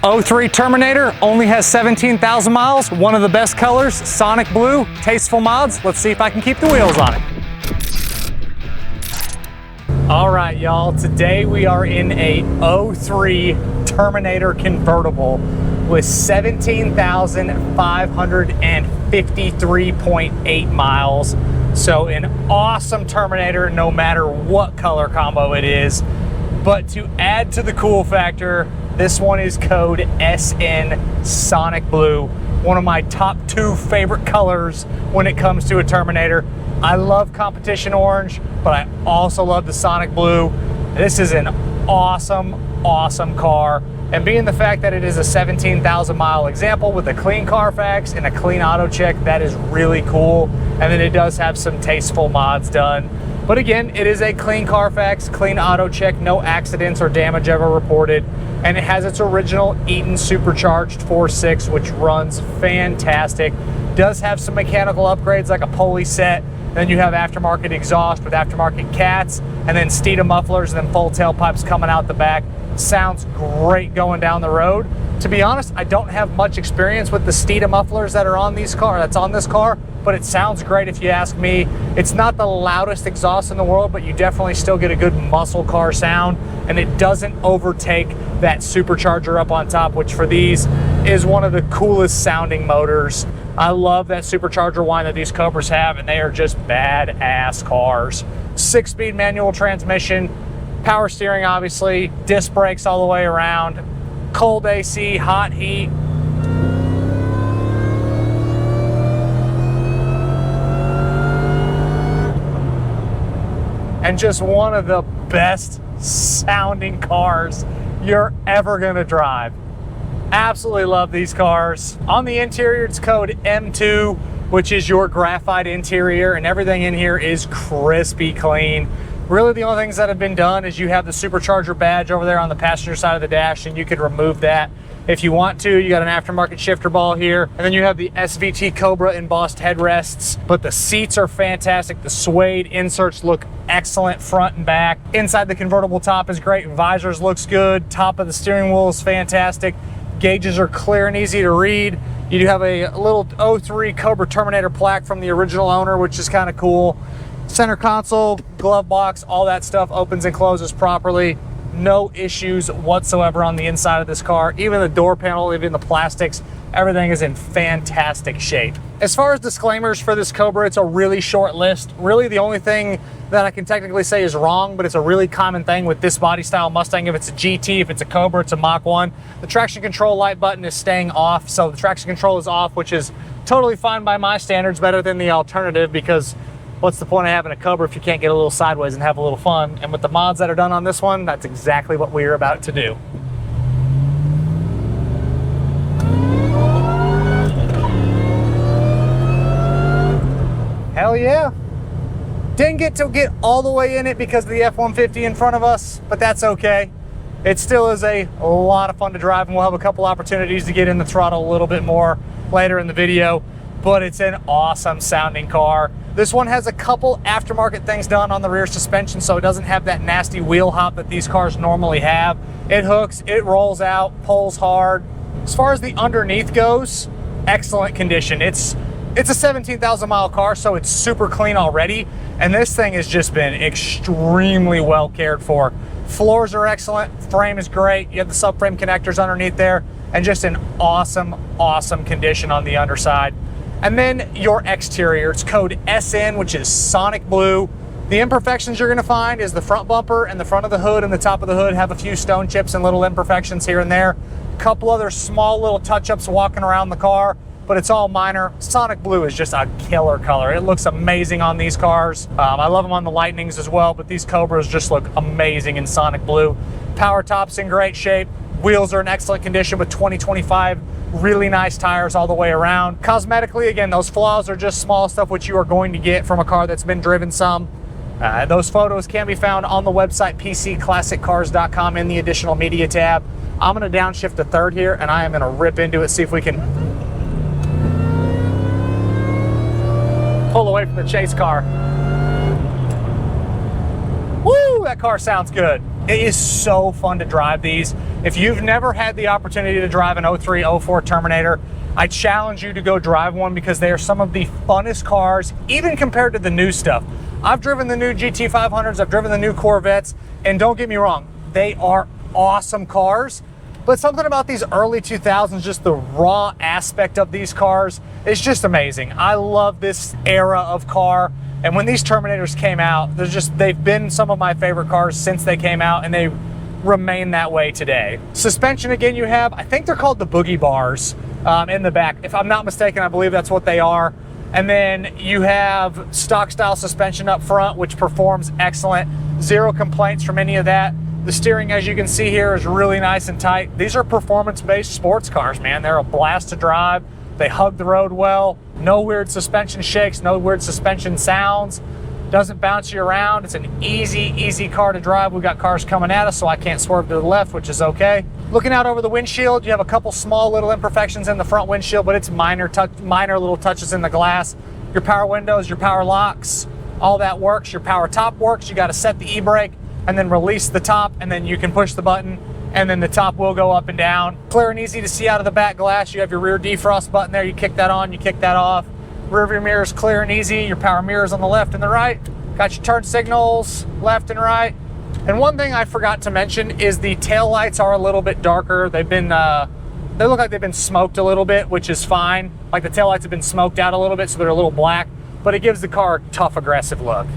03 Terminator only has 17,000 miles, one of the best colors, Sonic Blue, tasteful mods. Let's see if I can keep the wheels on it. All right, y'all, today we are in a 03 Terminator convertible with 17,553.8 miles. So an awesome Terminator no matter what color combo it is. But to add to the cool factor, this one is code SN Sonic Blue, one of my top 2 favorite colors when it comes to a Terminator. I love competition orange, but I also love the Sonic Blue. This is an awesome, awesome car. And being the fact that it is a 17,000 mile example with a clean Carfax and a clean Autocheck, that is really cool. And then it does have some tasteful mods done. But again, it is a clean Carfax, clean Autocheck, no accidents or damage ever reported. And it has its original Eaton Supercharged 4.6, which runs fantastic. Does have some mechanical upgrades like a pulley set. Then you have aftermarket exhaust with aftermarket Katz, and then Steeda mufflers, and then full tailpipes coming out the back. Sounds great going down the road. To be honest, I don't have much experience with the Steeda mufflers that are on this car, but it sounds great if you ask me. It's not the loudest exhaust in the world, but you definitely still get a good muscle car sound, and it doesn't overtake that supercharger up on top, which for these is one of the coolest sounding motors. I love that supercharger whine that these Cobras have, and they are just badass cars. 6-speed manual transmission, power steering obviously, disc brakes all the way around, cold AC, hot heat. And just one of the best sounding cars you're ever gonna drive. Absolutely love these cars. On the interior, it's code M2, which is your graphite interior, and everything in here is crispy clean. Really the only things that have been done is you have the supercharger badge over there on the passenger side of the dash, and you could remove that if you want to. You got an aftermarket shifter ball here, and then you have the SVT Cobra embossed headrests, but the seats are fantastic. The suede inserts look excellent front and back. Inside the convertible top is great. Visors looks good. Top of the steering wheel is fantastic. Gauges are clear and easy to read. You do have a little 03 Cobra Terminator plaque from the original owner, which is kind of cool. Center console, glove box, all that stuff opens and closes properly. No issues whatsoever on the inside of this car. Even the door panel, even the plastics, everything is in fantastic shape. As far as disclaimers for this Cobra, it's a really short list. Really the only thing that I can technically say is wrong, but it's a really common thing with this body style Mustang. If it's a GT, if it's a Cobra, it's a Mach 1. The traction control light button is staying off, so the traction control is off, which is totally fine by my standards, better than the alternative, because what's the point of having a Cobra if you can't get a little sideways and have a little fun? And with the mods that are done on this one, that's exactly what we're about to do. Hell yeah. Didn't get to get all the way in it because of the F-150 in front of us, but that's okay. It still is a lot of fun to drive, and we'll have a couple opportunities to get in the throttle a little bit more later in the video, but it's an awesome sounding car. This one has a couple aftermarket things done on the rear suspension, so it doesn't have that nasty wheel hop that these cars normally have. It hooks, it rolls out, pulls hard. As far as the underneath goes, excellent condition. It's a 17,000 mile car, so it's super clean already, and this thing has just been extremely well cared for. Floors are excellent, frame is great, you have the subframe connectors underneath there, and just an awesome, awesome condition on the underside. And then your exterior, it's code SN, which is Sonic Blue. The imperfections you're gonna find is the front bumper and the front of the hood and the top of the hood have a few stone chips and little imperfections here and there. A couple other small little touch-ups walking around the car, but it's all minor. Sonic Blue is just a killer color. It looks amazing on these cars. I love them on the Lightnings as well, but these Cobras just look amazing in Sonic Blue. Power top's in great shape. Wheels are in excellent condition with 2025 really nice tires all the way around. Cosmetically, again, those flaws are just small stuff which you are going to get from a car that's been driven some. Those photos can be found on the website pcclassiccars.com in the additional media tab. I'm gonna downshift to third here, and I am gonna rip into it, see if we can pull away from the chase car. Woo, that car sounds good. It is so fun to drive these. If you've never had the opportunity to drive an 03, 04 Terminator, I challenge you to go drive one because they are some of the funnest cars, even compared to the new stuff. I've driven the new GT500s, I've driven the new Corvettes, and don't get me wrong, they are awesome cars. But something about these early 2000s, just the raw aspect of these cars, is just amazing. I love this era of car. And when these Terminators came out, they've been some of my favorite cars since they came out, and they remain that way today. Suspension, again, you have, I think they're called the boogie bars in the back. If I'm not mistaken, I believe that's what they are. And then you have stock style suspension up front, which performs excellent. Zero complaints from any of that. The steering, as you can see here, is really nice and tight. These are performance-based sports cars, man. They're a blast to drive. They hug the road well. No weird suspension shakes, no weird suspension sounds. Doesn't bounce you around. It's an easy car to drive. We've got cars coming at us, so I can't swerve to the left, which is okay. Looking out over the windshield, you have a couple small little imperfections in the front windshield, but it's minor little touches in the glass. Your power windows, your power locks, all that works. Your power top works. You got to set the e-brake and then release the top, and then you can push the button, and then the top will go up and down. Clear and easy to see out of the back glass. You have your rear defrost button there. You kick that on, you kick that off. Rear view mirrors clear and easy. Your power mirrors on the left and the right. Got your turn signals left and right. And one thing I forgot to mention is the tail lights are a little bit darker. They've been, they look like they've been smoked a little bit, which is fine. Like the tail lights have been smoked out a little bit, so they're a little black, but it gives the car a tough, aggressive look.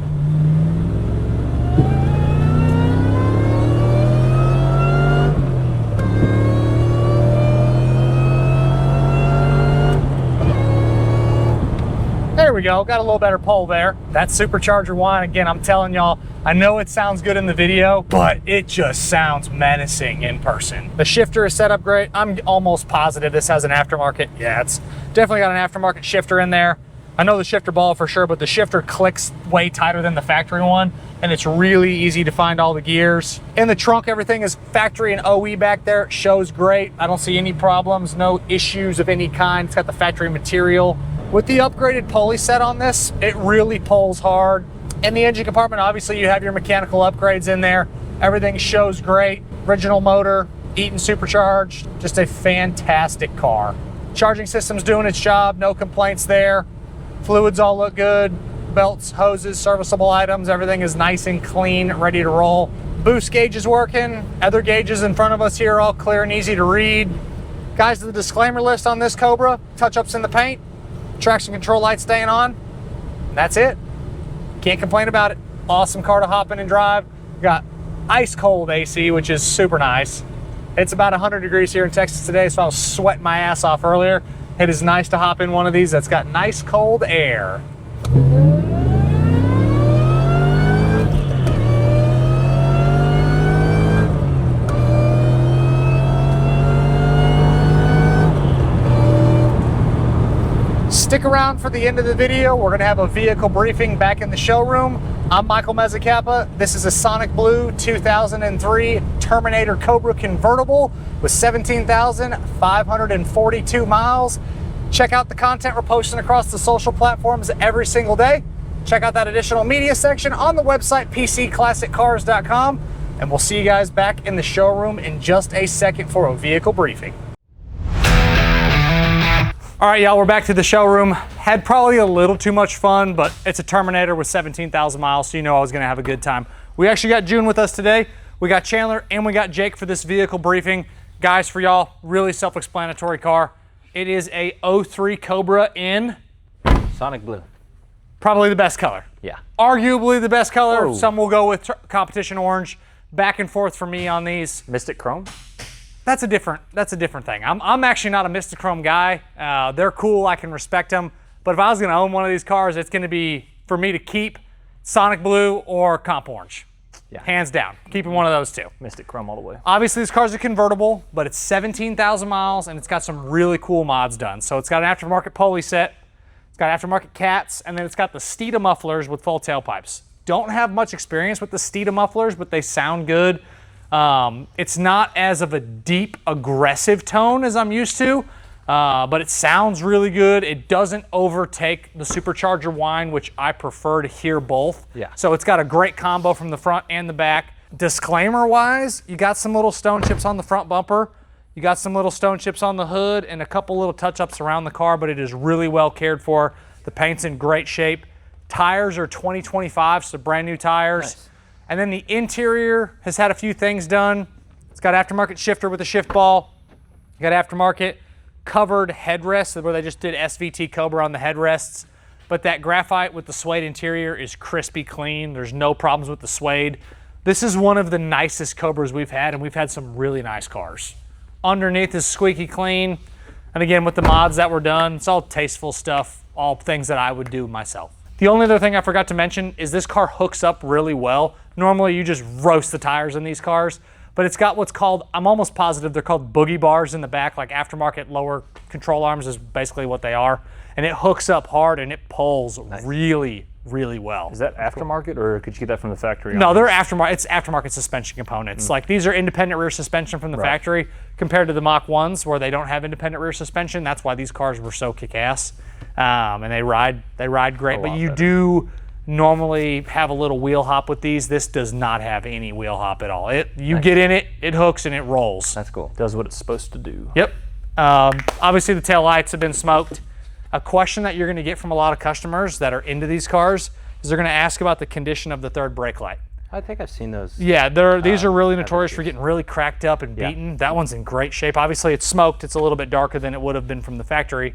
There we go, got a little better pull there. That supercharger whine, again, I'm telling y'all, I know it sounds good in the video, but it just sounds menacing in person. The shifter is set up great. I'm almost positive this has an aftermarket. Yeah, it's definitely got an aftermarket shifter in there. I know the shifter ball for sure, but the shifter clicks way tighter than the factory one, and it's really easy to find all the gears. In the trunk, everything is factory and OE back there. It shows great. I don't see any problems, no issues of any kind. It's got the factory material. With the upgraded pulley set on this, it really pulls hard. In the engine compartment, obviously you have your mechanical upgrades in there. Everything shows great. Original motor, Eaton Supercharged, just a fantastic car. Charging system's doing its job, no complaints there. Fluids all look good. Belts, hoses, serviceable items, everything is nice and clean, ready to roll. Boost gauge is working. Other gauges in front of us here are all clear and easy to read. Guys, the disclaimer list on this Cobra, touch-ups in the paint, traction control light staying on. That's it. Can't complain about it. Awesome car to hop in and drive. Got ice cold AC, which is super nice. It's about 100 degrees here in Texas today, so I was sweating my ass off earlier. It is nice to hop in one of these that's got nice cold air. Stick around for the end of the video. We're gonna have a vehicle briefing back in the showroom. I'm Michael Mezzacappa. This is a Sonic Blue 2003 Terminator Cobra convertible with 17,542 miles. Check out the content we're posting across the social platforms every single day. Check out that additional media section on the website, pcclassiccars.com. And we'll see you guys back in the showroom in just a second for a vehicle briefing. All right, y'all, we're back to the showroom. Had probably a little too much fun, but it's a Terminator with 17,000 miles, so you know I was gonna have a good time. We actually got June with us today. We got Chandler and we got Jake for this vehicle briefing. Guys, for y'all, really self-explanatory car. It is a 03 Cobra in Sonic Blue. Probably the best color. Yeah. Arguably the best color. Oh. Some will go with competition orange. Back and forth for me on these. Mystic Chrome? That's a different thing. I'm actually not a Mystic Chrome guy. They're cool, I can respect them. But if I was gonna own one of these cars, it's gonna be, for me to keep, Sonic Blue or Comp Orange. Yeah. Hands down, keeping one of those two. Mystic Chrome all the way. Obviously this car's a convertible, but it's 17,000 miles and it's got some really cool mods done. So it's got an aftermarket pulley set, it's got aftermarket cats, and then it's got the Steeda mufflers with full tailpipes. Don't have much experience with the Steeda mufflers, but they sound good. It's not as of a deep, aggressive tone as I'm used to, but it sounds really good. It doesn't overtake the supercharger whine, which I prefer to hear both. Yeah. So it's got a great combo from the front and the back. Disclaimer wise, you got some little stone chips on the front bumper. You got some little stone chips on the hood and a couple little touch-ups around the car, but it is really well cared for. The paint's in great shape. Tires are 2025, so brand new tires. Nice. And then the interior has had a few things done. It's got aftermarket shifter with a shift ball. You got aftermarket covered headrests where they just did SVT Cobra on the headrests. But that graphite with the suede interior is crispy clean. There's no problems with the suede. This is one of the nicest Cobras we've had, and we've had some really nice cars. Underneath is squeaky clean. And again, with the mods that were done, it's all tasteful stuff, all things that I would do myself. The only other thing I forgot to mention is this car hooks up really well. Normally you just roast the tires in these cars, but it's got what's called, I'm almost positive they're called boogie bars in the back, like aftermarket lower control arms is basically what they are. And it hooks up hard and it pulls really, really well. Is that aftermarket, or could you get that from the factory? No, they're aftermarket. It's aftermarket suspension components. Like these are independent rear suspension from the factory compared to the Mach 1s where they don't have independent rear suspension. That's why these cars were so kick-ass. And they ride great. But you do normally have a little wheel hop with these. This does not have any wheel hop at all. You get in it, it hooks and it rolls. That's cool. Does what it's supposed to do. Yep. Obviously the tail lights have been smoked. A question that you're going to get from a lot of customers that are into these cars is they're going to ask about the condition of the third brake light. I think I've seen those. Yeah, these are really notorious for getting really cracked up and beaten. That one's in great shape. Obviously it's smoked. It's a little bit darker than it would have been from the factory.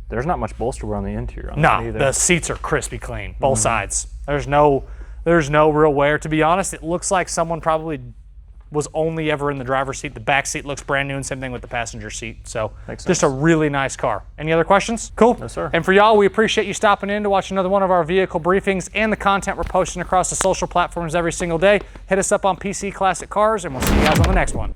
There's not much bolster wear on the interior. No, the seats are crispy clean, both sides. There's no real wear. To be honest, it looks like someone probably was only ever in the driver's seat. The back seat looks brand new, and same thing with the passenger seat. So just a really nice car. Any other questions? Cool. No, sir. And for y'all, we appreciate you stopping in to watch another one of our vehicle briefings and the content we're posting across the social platforms every single day. Hit us up on PC Classic Cars, and we'll see you guys on the next one.